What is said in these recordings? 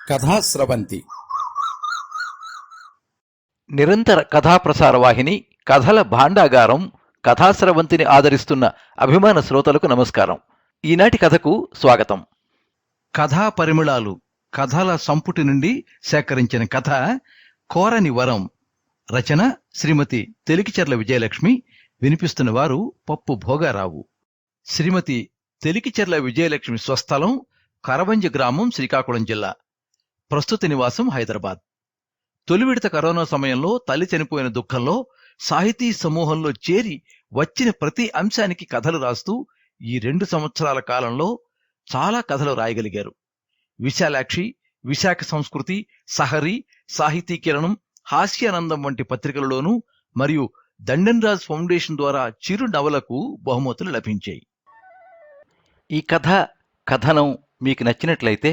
కథాస్రవంతి నిరంతర కథాప్రసార వాహిని కథల భాండాగారం కథాస్రవంతిని ఆదరిస్తున్న అభిమాన శ్రోతలకు నమస్కారం. ఈనాటి కథకు స్వాగతం. కథా పరిమళాలు కథల సంపుటి నుండి సేకరించిన కథ కోరని వరం. రచన శ్రీమతి తెలికిచెర్ల విజయలక్ష్మి. వినిపిస్తున్న వారు పప్పు భోగారావు. శ్రీమతి తెలికిచెర్ల విజయలక్ష్మి స్వస్థలం కరవంజ గ్రామం, శ్రీకాకుళం జిల్లా. ప్రస్తుత నివాసం హైదరాబాద్. తొలి విడత కరోనా సమయంలో తల్లి చనిపోయిన దుఃఖంలో సాహితీ సమూహంలో చేరి వచ్చిన ప్రతి అంశానికి కథలు రాస్తూ ఈ 2 సంవత్సరాల కాలంలో చాలా కథలు రాయగలిగారు. విశాలాక్షి, విశాఖ సంస్కృతి, సహరి, సాహితీ కిరణం, హాస్యానందం వంటి పత్రికలలోనూ మరియు దండన్రాజ్ ఫౌండేషన్ ద్వారా చిరు నవలకు బహుమతులు లభించాయి. ఈ కథనం మీకు నచ్చినట్లయితే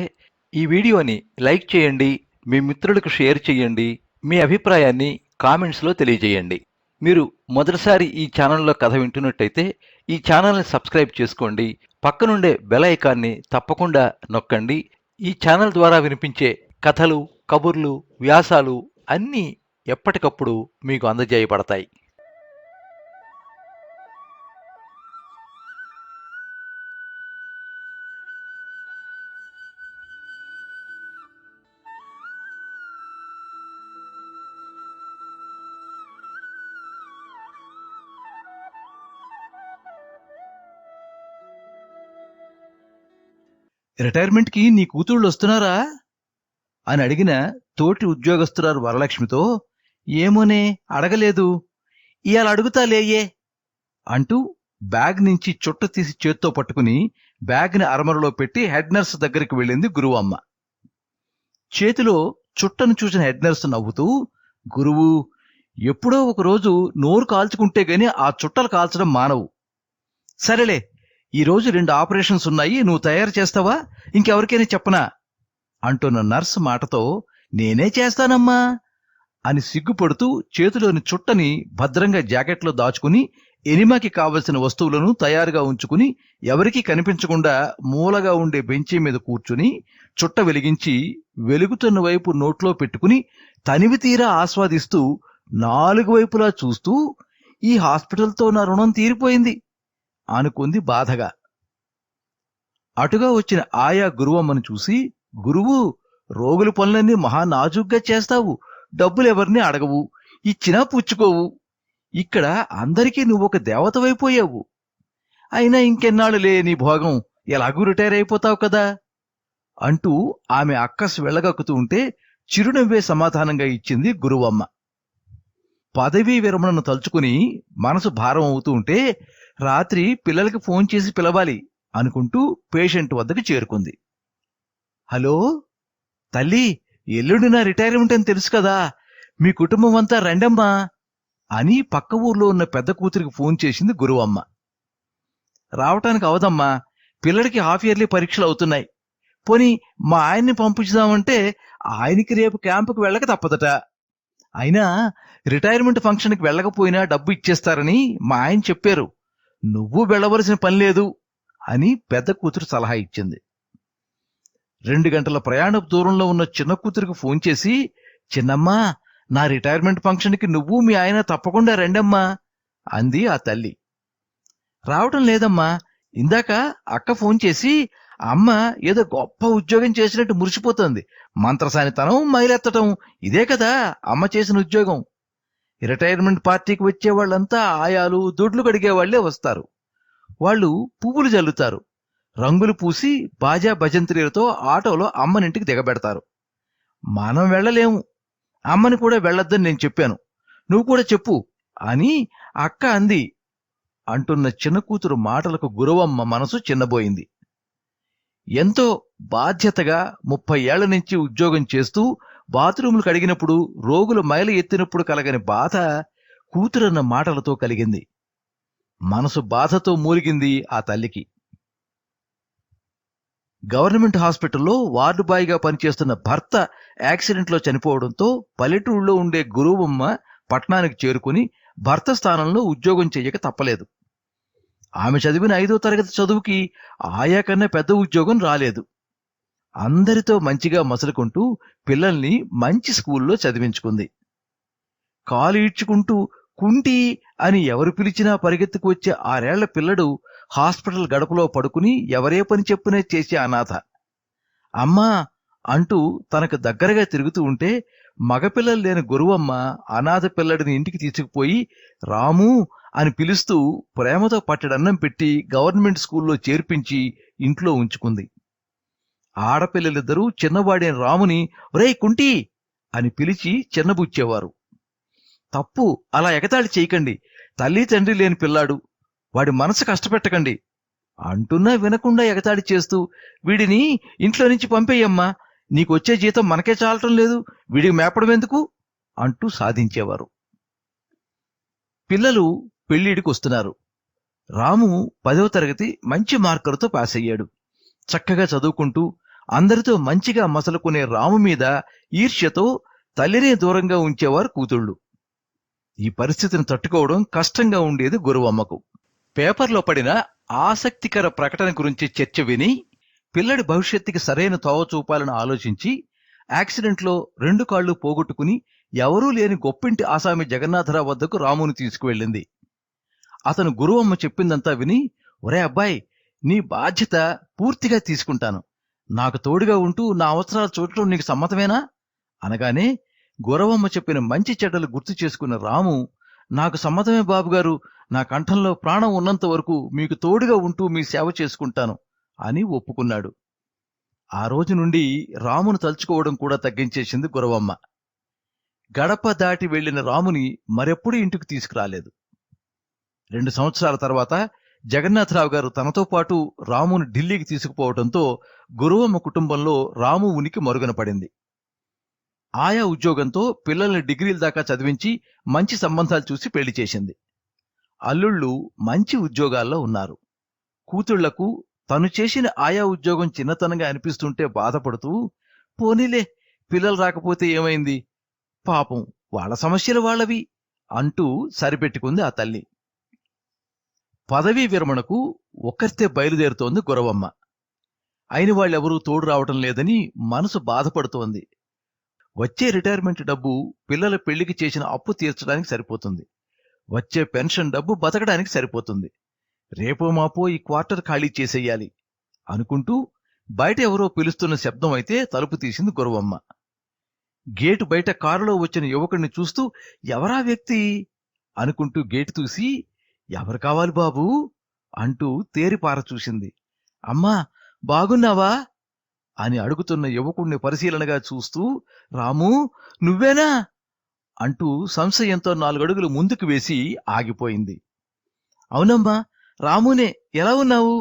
ఈ వీడియోని లైక్ చేయండి, మీ మిత్రులకు షేర్ చేయండి, మీ అభిప్రాయాన్ని కామెంట్స్లో తెలియజేయండి. మీరు మొదటిసారి ఈ ఛానల్లో కథ వింటున్నట్టయితే ఈ ఛానల్ని సబ్స్క్రైబ్ చేసుకోండి. పక్కనుండే బెల్ ఐకాన్ని తప్పకుండా నొక్కండి. ఈ ఛానల్ ద్వారా వినిపించే కథలు, కబుర్లు, వ్యాసాలు అన్నీ ఎప్పటికప్పుడు మీకు అందజేయబడతాయి. రిటైర్మెంట్కి నీ కూతుళ్ళు వస్తున్నారా అని అడిగిన తోటి ఉద్యోగస్తురాలు వరలక్ష్మితో, ఏమోనే అడగలేదు, ఇవాళ అడుగుతాలేయే అంటూ బ్యాగ్ నుంచి చుట్ట తీసి చేత్తో పట్టుకుని బ్యాగ్ని అరమరలో పెట్టి హెడ్ నర్స్ దగ్గరికి వెళ్ళింది గురువమ్మ. చేతిలో చుట్టను చూసిన హెడ్ నర్స్ నవ్వుతూ, గురువు, ఎప్పుడో ఒకరోజు నోరు కాల్చుకుంటే గాని ఆ చుట్టలు కాల్చడం మానవు. సరేలే, ఈరోజు 2 ఆపరేషన్స్ ఉన్నాయి, నువ్వు తయారు చేస్తావా, ఇంకెవరికైనా చెప్పనా అంటున్న నర్సు మాటతో, నేనే చేస్తానమ్మా అని సిగ్గుపడుతూ చేతిలోని చుట్టని భద్రంగా జాకెట్లో దాచుకుని ఎనిమాకి కావలసిన వస్తువులను తయారుగా ఉంచుకుని ఎవరికీ కనిపించకుండా మూలగా ఉండే బెంచీ మీద కూర్చుని చుట్ట వెలిగించి వెలుగుతున్న వైపు నోట్లో పెట్టుకుని తనివి తీరా ఆస్వాదిస్తూ 4 వైపులా చూస్తూ, ఈ హాస్పిటల్తో నా రుణం తీరిపోయింది అనుకుంది బాధగా. అటుగా వచ్చిన ఆయా గురువమ్మను చూసి, గురువు, రోగుల పనులన్నీ మహా నాజుగ్గా చేస్తావు, డబ్బులెవరిని అడగవు, ఇచ్చినా పుచ్చుకోవు, ఇక్కడ అందరికీ నువ్వొక దేవతవైపోయావు, అయినా ఇంకెన్నాళ్ళులే నీ భోగం, ఎలాగూ రిటైర్ అయిపోతావు కదా అంటూ ఆమె అక్కసు వెళ్ళగక్కుతూ ఉంటే చిరునవ్వే సమాధానంగా ఇచ్చింది గురువమ్మ. పదవీ విరమణను తలుచుకుని మనసు భారం అవుతూ ఉంటే రాత్రి పిల్లలకి ఫోన్ చేసి పిలవాలి అనుకుంటూ పేషెంట్ వద్దకు చేరుకుంది. హలో తల్లి, ఎల్లుండి నా రిటైర్మెంట్ అని తెలుసు కదా, మీ కుటుంబం అంతా రండమ్మా అని పక్క ఊర్లో ఉన్న పెద్ద కూతురికి ఫోన్ చేసింది గురువమ్మ. రావటానికి అవదమ్మా, పిల్లడికి హాఫ్ ఇయర్లీ పరీక్షలు అవుతున్నాయి. పోనీ మా ఆయన్ని పంపించుదామంటే ఆయనకి రేపు క్యాంపుకు వెళ్ళక తప్పదట. అయినా రిటైర్మెంట్ ఫంక్షన్కి వెళ్ళకపోయినా డబ్బు ఇచ్చేస్తారని మా ఆయన చెప్పారు, నువ్వు వెళ్ళవలసిన పని లేదు అని పెద్ద కూతురు సలహా ఇచ్చింది. 2 గంటల ప్రయాణపు దూరంలో ఉన్న చిన్న కూతురికి ఫోన్ చేసి, చిన్నమ్మా, నా రిటైర్మెంట్ ఫంక్షన్కి నువ్వు మీ ఆయన తప్పకుండా రండమ్మా అంది ఆ తల్లి. రావటం లేదమ్మా, ఇందాక అక్క ఫోన్ చేసి అమ్మ ఏదో గొప్ప ఉద్యోగం చేసినట్టు మురిసిపోతోంది, మంత్రసానితనం, మైలెత్తటం, ఇదే కదా అమ్మ చేసిన ఉద్యోగం. రిటైర్మెంట్ పార్టీకి వచ్చే వాళ్ళంతా ఆయాలు, దొడ్లు కడిగేవాళ్లే వస్తారు. వాళ్ళు పువ్వులు జల్లుతారు, రంగులు పూసి బాజా భజంత్రీలతో ఆటోలో అమ్మనింటికి దిగబెడతారు. మనం వెళ్ళలేము, అమ్మని కూడా వెళ్ళొద్దని నేను చెప్పాను, నువ్వు కూడా చెప్పు అని అక్క అంది అంటున్న చిన్న కూతురు మాటలకు గురువమ్మ మనసు చిన్నబోయింది. ఎంతో బాధ్యతగా 30 ఏళ్ల నుంచి ఉద్యోగం చేస్తూ బాత్రూములు కడిగినప్పుడు, రోగులు మైల ఎత్తినప్పుడు కలగని బాధ కూతురన్న మాటలతో కలిగింది. మనసు బాధతో మూలిగింది ఆ తల్లికి. గవర్నమెంట్ హాస్పిటల్లో వార్డు బాయ్గా పనిచేస్తున్న భర్త యాక్సిడెంట్లో చనిపోవడంతో పల్లెటూళ్ళలో ఉండే గురువమ్మ పట్నానికి చేరుకుని భర్త స్థానంలో ఉద్యోగం చెయ్యక తప్పలేదు. ఆమె చదివిన 5వ తరగతి చదువుకి ఆయా కన్నా పెద్ద ఉద్యోగం రాలేదు. అందరితో మంచిగా మసలుకుంటూ పిల్లల్ని మంచి స్కూల్లో చదివించుకుంది. కాలు ఈడ్చుకుంటూ కుంటి అని ఎవరు పిలిచినా పరిగెత్తుకు వచ్చే 6 ఏళ్ల పిల్లడు హాస్పిటల్ గడపలో పడుకుని ఎవరే పని చెప్పునే చేసే అనాథ. అమ్మా అంటూ తనకు దగ్గరగా తిరుగుతూ ఉంటే మగపిల్లలు లేని గురువమ్మ అనాథ పిల్లడిని ఇంటికి తీసుకుపోయి రాము అని పిలుస్తూ ప్రేమతో పట్టెడన్నం పెట్టి గవర్నమెంట్ స్కూల్లో చేర్పించి ఇంట్లో ఉంచుకుంది. ఆడపిల్లలిద్దరూ చిన్నవాడైన రాముని ఒరేయ్ కుంటి అని పిలిచి చిన్నబుచ్చేవారు. తప్పు, అలా ఎగతాళి చేయకండి, తల్లి తండ్రి లేని పిల్లాడు, వాడి మనసు కష్టపెట్టకండి అంటున్నా వినకుండా ఎగతాళి చేస్తూ వీడిని ఇంట్లో నుంచి పంపేయమ్మా, నీకొచ్చే జీతం మనకే చాలటం లేదు, వీడికి మేపడం ఎందుకు అంటూ సాధించేవారు. పిల్లలు పెళ్లిడికి వస్తున్నారు. రాము 10వ తరగతి మంచి మార్కులతో పాస్ అయ్యాడు. చక్కగా చదువుకుంటూ అందరితో మంచిగా మసలుకునే రాము మీద ఈర్ష్యతో తల్లినే దూరంగా ఉంచేవారు కూతుళ్ళు. ఈ పరిస్థితిని తట్టుకోవడం కష్టంగా ఉండేది గురువమ్మకు. పేపర్లో పడిన ఆసక్తికర ప్రకటన గురించి చర్చ విని పిల్లడి భవిష్యత్తుకి సరైన తోవ చూపాలని ఆలోచించి యాక్సిడెంట్లో 2 కాళ్లు పోగొట్టుకుని ఎవరూ లేని గొప్పింటి ఆసామి జగన్నాథరావు వద్దకు రాముని తీసుకువెళ్ళింది. అతను గురువమ్మ చెప్పిందంతా విని ఒరే అబ్బాయి, నీ బాధ్యత పూర్తిగా తీసుకుంటాను, నాకు తోడుగా ఉంటూ నా అవసరాలు చూడటం నీకు సమ్మతమేనా అనగానే గురవమ్మ చెప్పిన మంచి చెడ్డలు గుర్తు చేసుకున్న రాము నాకు సమ్మతమే బాబుగారు, నా కంఠంలో ప్రాణం ఉన్నంత వరకు మీకు తోడుగా ఉంటూ మీ సేవ చేసుకుంటాను అని ఒప్పుకున్నాడు. ఆ రోజు నుండి రామును తలుచుకోవడం కూడా తగ్గించేసింది గురవమ్మ. గడప దాటి వెళ్లిన రాముని మరెప్పుడూ ఇంటికి తీసుకురాలేదు. 2 సంవత్సరాల తర్వాత జగన్నాథరావు గారు తనతో పాటు రామును ఢిల్లీకి తీసుకుపోవడంతో గురవమ్మ కుటుంబంలో రాము ఉనికి మరుగున పడింది. ఆయా ఉద్యోగంతో పిల్లల్ని డిగ్రీల దాకా చదివించి మంచి సంబంధాలు చూసి పెళ్లి చేసింది. అల్లుళ్ళు మంచి ఉద్యోగాల్లో ఉన్నారు. కూతుళ్లకు తను చేసిన ఆయా ఉద్యోగం చిన్నతనంగా అనిపిస్తుంటే బాధపడుతూ పోనీలే, పిల్లలు రాకపోతే ఏమైంది, పాపం వాళ్ళ సమస్యలు వాళ్ళవి అంటూ సరిపెట్టుకుంది ఆ తల్లి. పదవీ విరమణకు ఒక్కరితే బయలుదేరుతోంది గురవమ్మ. అయిన వాళ్ళెవరూ తోడు రావటం లేదని మనసు బాధపడుతోంది. వచ్చే రిటైర్మెంట్ డబ్బు పిల్లల పెళ్లికి చేసిన అప్పు తీర్చడానికి సరిపోతుంది, వచ్చే పెన్షన్ డబ్బు బతకడానికి సరిపోతుంది, రేపో మాపో ఈ క్వార్టర్ ఖాళీ చేసేయాలి అనుకుంటూ బయట ఎవరో పిలుస్తున్న శబ్దం అయితే తలుపు తీసింది గురవమ్మ. గేటు బయట కారులో వచ్చిన యువకుడిని చూస్తూ ఎవరా వ్యక్తి అనుకుంటూ గేటు చూసి ఎవరు కావాలి బాబూ అంటూ తేరిపార చూసింది. అమ్మా బాగున్నావా అని అడుగుతున్న యువకుణ్ణి పరిశీలనగా చూస్తూ రాము నువ్వేనా అంటూ సంశయంతో 4 అడుగులు ముందుకు వేసి ఆగిపోయింది. అవునమ్మా రామునే, ఎలా ఉన్నావు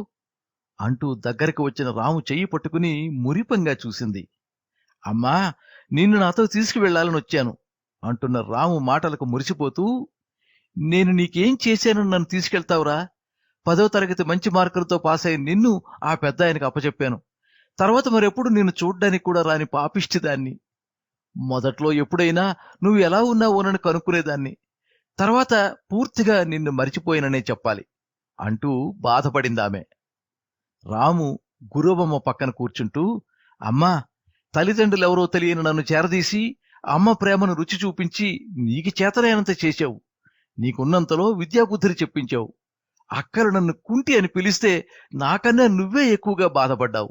అంటూ దగ్గరకు వచ్చిన రాము చెయ్యి పట్టుకుని మురిపంగా చూసింది. అమ్మా నిన్ను నాతో తీసుకువెళ్లాలని వచ్చాను అంటున్న రాము మాటలకు మురిసిపోతూ నేను నీకేం చేశానని నన్ను తీసుకెళ్తావురా, 10వ తరగతి మంచి మార్కులతో పాస్ అయిన నిన్ను ఆ పెద్ద ఆయనకు అప్పచెప్పాను, తర్వాత మరెప్పుడు నిన్ను చూడ్డానికి కూడా రాని పాపిష్టిదాన్ని, మొదట్లో ఎప్పుడైనా నువ్వు ఎలా ఉన్నావోనని కనుక్కునేదాన్ని, తర్వాత పూర్తిగా నిన్ను మరిచిపోయిననే చెప్పాలి అంటూ బాధపడిందామె. రాము గురువమ్మ పక్కన కూర్చుంటూ అమ్మా తల్లిదండ్రులెవరో తెలియని నన్ను చేరదీసి అమ్మ ప్రేమను రుచి చూపించి నీకు చేతనైనంత చేశావు, నీకున్నంతలో విద్యాబుద్ధిని చెప్పించావు, అక్కలు నన్ను కుంటి అని పిలిస్తే నాకన్నా నువ్వే ఎక్కువగా బాధపడ్డావు,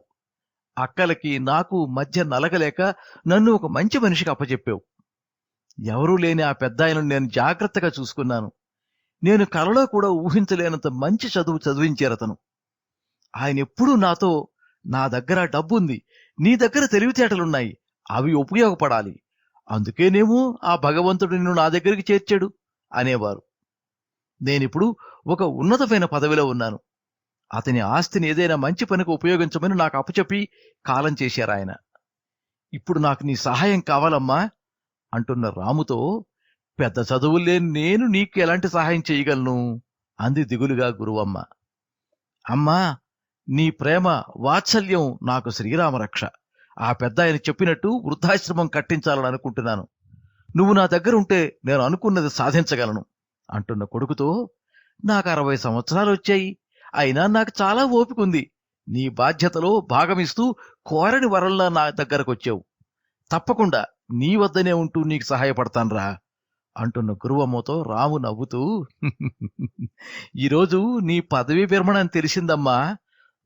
అక్కలకి నాకు మధ్య నలగలేక నన్ను ఒక మంచి మనిషికి అప్పచెప్పావు, ఎవరూ లేని ఆ పెద్దాయనను నేను జాగ్రత్తగా చూసుకున్నాను, నేను కలలో కూడా ఊహించలేనంత మంచి చదువు చదివించారతను, ఆయన ఎప్పుడూ నాతో నా దగ్గర డబ్బుంది, నీ దగ్గర తెలివితేటలున్నాయి, అవి ఉపయోగపడాలి, అందుకేనేమో ఆ భగవంతుడు నిన్ను నా దగ్గరికి చేర్చాడు అనేవారు. నేనిప్పుడు ఒక ఉన్నతమైన పదవిలో ఉన్నాను, అతని ఆస్తిని ఏదైనా మంచి పనికి ఉపయోగించమని నాకు అప్పచెప్పి కాలం చేశారాయన, ఇప్పుడు నాకు నీ సహాయం కావాలమ్మా అంటున్న రాముతో పెద్ద చదువులేని నేను నీకు ఎలాంటి సహాయం చేయగలను అంది దిగులుగా గురువమ్మ. అమ్మా నీ ప్రేమ వాత్సల్యం నాకు శ్రీరామరక్ష, ఆ పెద్ద ఆయన చెప్పినట్టు వృద్ధాశ్రమం కట్టించాలని అనుకుంటున్నాను, నువ్వు నా దగ్గర ఉంటే నేను అనుకున్నది సాధించగలను అంటున్న కొడుకుతో నాకు 60 సంవత్సరాలు వచ్చాయి, అయినా నాకు చాలా ఓపిక ఉంది, నీ బాధ్యతలో భాగమిస్తూ కోరని వరంలా నా దగ్గరకొచ్చావు. తప్పకుండా నీ వద్దనే ఉంటూ నీకు సహాయపడతాన్రా అంటున్న గురువమ్మతో రాము నవ్వుతూ, ఈరోజు నీ పదవీ విరమణ అని తెలిసిందమ్మా,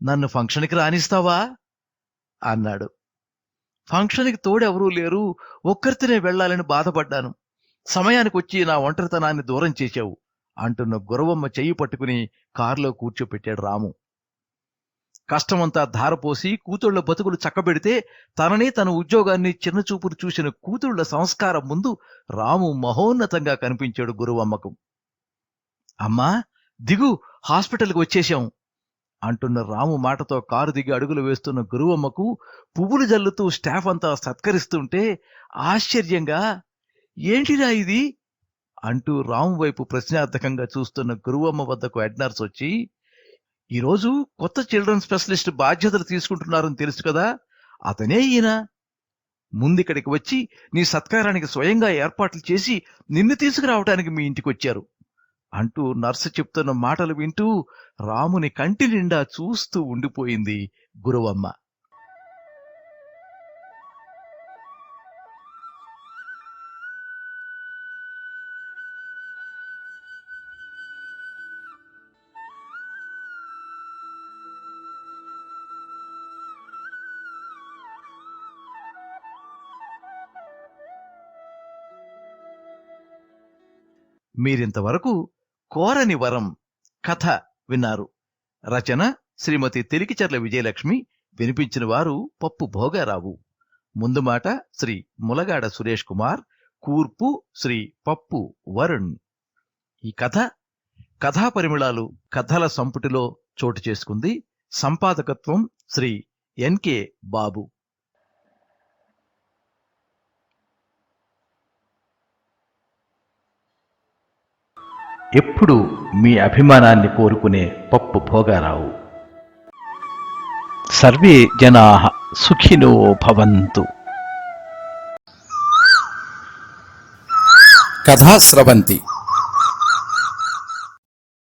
నన్ను ఫంక్షన్కి రానిస్తావా అన్నాడు. ఫంక్షన్కి తోడెవరూ లేరు, ఒక్కరితోనే వెళ్లాలని బాధపడ్డాను. సమయానికి వచ్చి నా ఒంటరితనాన్ని దూరం చేశావు అంటున్న గురవమ్మ చెయ్యి పట్టుకుని కారులో కూర్చోపెట్టాడు రాము. కష్టమంతా ధారపోసి కూతుళ్ల బతుకులు చక్కబెడితే తనని తన ఉద్యోగాన్ని చిన్నచూపులు చూసిన కూతుళ్ల సంస్కారం ముందు రాము మహోన్నతంగా కనిపించాడు గురువమ్మకు. అమ్మా దిగు, హాస్పిటల్కి వచ్చేశాం అంటున్న రాము మాటతో కారు దిగి అడుగులు వేస్తున్న గురువమ్మకు పువ్వులు జల్లుతూ స్టాఫ్ అంతా సత్కరిస్తుంటే ఆశ్చర్యంగా, ఏంటిరా ఇది అంటూ రాము వైపు ప్రశ్నార్థకంగా చూస్తున్న గురువమ్మ వద్దకు హెడ్ నర్స్ వచ్చి, ఈరోజు కొత్త చిల్డ్రన్ స్పెషలిస్ట్ బాధ్యతలు తీసుకుంటున్నారని తెలుసు కదా, అతనే ఈయన. ముందిక్కడికి వచ్చి నీ సత్కారానికి స్వయంగా ఏర్పాట్లు చేసి నిన్ను తీసుకురావటానికి మీ ఇంటికొచ్చారు అంటూ నర్సు చెప్తున్న మాటలు వింటూ రాముని కంటి నిండా చూస్తూ ఉండిపోయింది గురువమ్మ. మీరింతవరకు కోరని వరం కథ విన్నారు. రచన శ్రీమతి తెలికిచర్ల విజయలక్ష్మి. వినిపించిన వారు పప్పు భోగారావు. ముందు మాట శ్రీ ములగాడ సురేష్ కుమార్. కూర్పు శ్రీ పప్పు వరుణ్. ఈ కథ కథా పరిమళాలు కథల సంపుటిలో చోటు చేసుకుంది. సంపాదకత్వం శ్రీ ఎన్కే బాబు. ఎప్పుడు మీ అభిమానాన్ని కోరుకునే పప్పు భోగారావు. సర్వే జనాః సుఖినో భవంతు. కథా స్రవంతి.